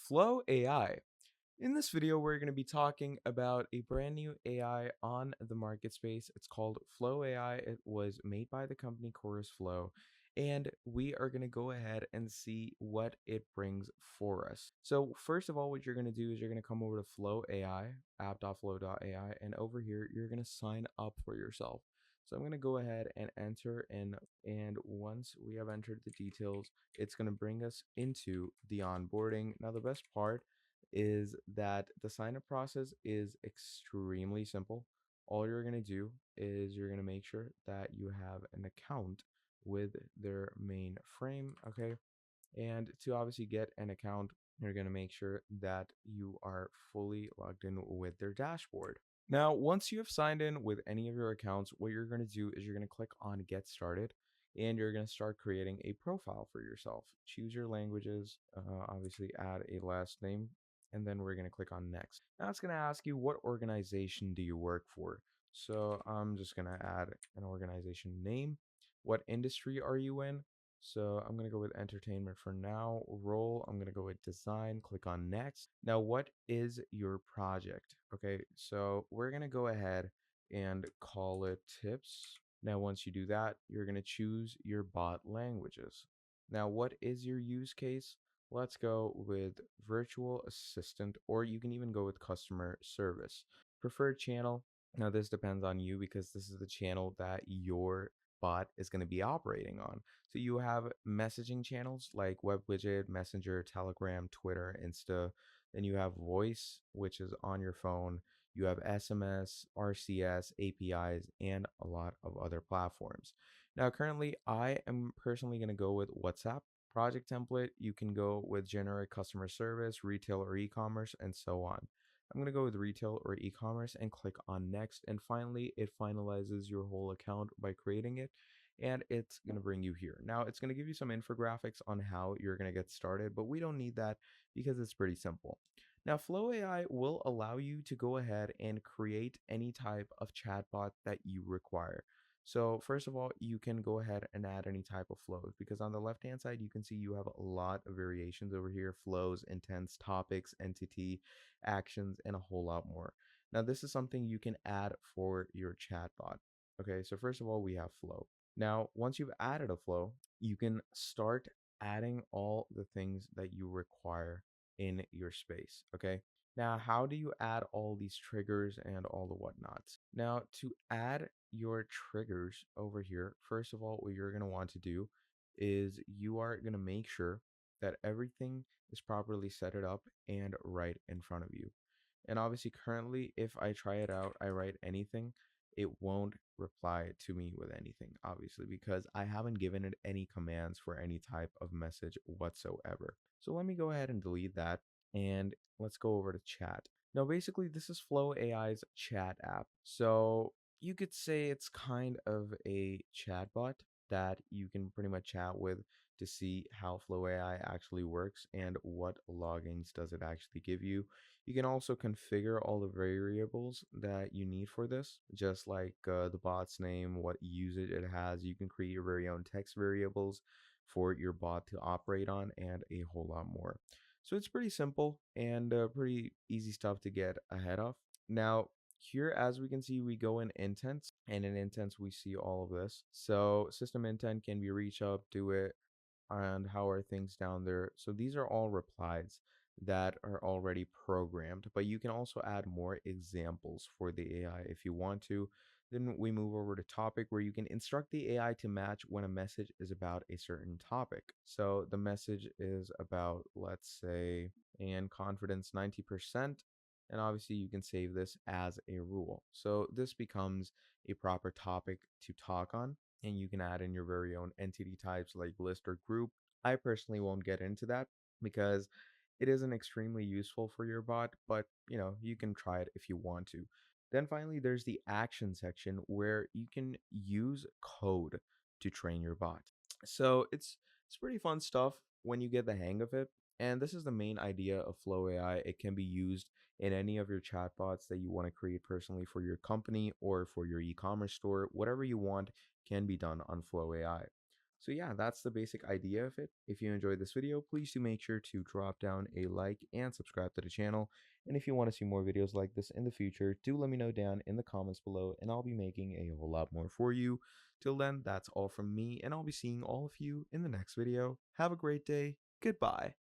Flow AI. In this video, we're going to be talking about a brand new AI on the market space. It's called Flow AI. It was made by the company Chorus Flow, and we are going to go ahead and see what it brings for us. So, first of all, what you're going to do is you're going to come over to Flow AI, app.flow.ai, and over here, you're going to sign up for yourself. So I'm going to go ahead and enter in, and once we have entered the details, it's going to bring us into the onboarding. Now, the best part is that the sign up process is extremely simple. All you're going to do is you're going to make sure that you have an account with their main frame, okay? And to obviously get an account, you're going to make sure that you are fully logged in with their dashboard. Now, once you have signed in with any of your accounts, what you're going to do is you're going to click on Get Started and you're going to start creating a profile for yourself. Choose your languages, obviously, add a last name, and then we're going to click on Next. Now, it's going to ask you what organization do you work for? So, I'm just going to add an organization name. What industry are you in? So I'm going to go with entertainment for now. Role, I'm going to go with design. Click on next. Now, what is your project? Okay, so we're going to go ahead and call it tips. Now, once you do that, you're going to choose your bot languages. Now, what is your use case? Let's go with virtual assistant, or you can even go with customer service. Preferred channel. Now, this depends on you because this is the channel that your bot is going to be operating on. So you have messaging channels like Web Widget, Messenger, Telegram, Twitter, Insta. Then you have voice, which is on your phone. You have SMS, RCS, APIs, and a lot of other platforms. Now, currently, I am personally going to go with WhatsApp. Project template, you can go with generic customer service, retail or e-commerce, and so on. I'm going to go with retail or e-commerce and click on next. And finally, it finalizes your whole account by creating it. And it's going to bring you here. Now, it's going to give you some infographics on how you're going to get started, but we don't need that because it's pretty simple. Now, Flow AI will allow you to go ahead and create any type of chatbot that you require. So first of all, you can go ahead and add any type of flows because on the left-hand side, you can see you have a lot of variations over here: flows, intents, topics, entity, actions, and a whole lot more. Now, this is something you can add for your chatbot. Okay, so first of all, we have flow. Now, once you've added a flow, you can start adding all the things that you require in your space. Okay, now, how do you add all these triggers and all the whatnots? Now, to add your triggers over here, first of all, what you're going to want to do is you are going to make sure that everything is properly set it up and right in front of you. And obviously, currently, if I try it out, I write anything, it won't reply to me with anything, obviously, because I haven't given it any commands for any type of message whatsoever. So let me go ahead and delete that and let's go over to chat. Now, basically, this is Flow AI's chat app. So you could say it's kind of a chatbot that you can pretty much chat with to see how Flow AI actually works and what logins does it actually give you. You can also configure all the variables that you need for this, just like the bot's name, what usage it has. You can create your very own text variables for your bot to operate on, and a whole lot more. So it's pretty simple and pretty easy stuff to get ahead of. Now, here, as we can see, we go in intents, and in intents, we see all of this. So system intent can be reach up, do it, and how are things down there. So these are all replies that are already programmed, but you can also add more examples for the AI if you want to. Then we move over to topic where you can instruct the AI to match when a message is about a certain topic. So the message is about, let's say, and confidence 90%. And obviously you can save this as a rule. So this becomes a proper topic to talk on, and you can add in your very own entity types like list or group. I personally won't get into that because it isn't extremely useful for your bot, but you can try it if you want to. Then finally, there's the action section where you can use code to train your bot. So it's pretty fun stuff when you get the hang of it. And this is the main idea of Flow AI. It can be used in any of your chatbots that you want to create personally for your company or for your e-commerce store. Whatever you want can be done on Flow AI. So yeah, that's the basic idea of it. If you enjoyed this video, please do make sure to drop down a like and subscribe to the channel. And if you want to see more videos like this in the future, do let me know down in the comments below and I'll be making a whole lot more for you. Till then, that's all from me and I'll be seeing all of you in the next video. Have a great day. Goodbye.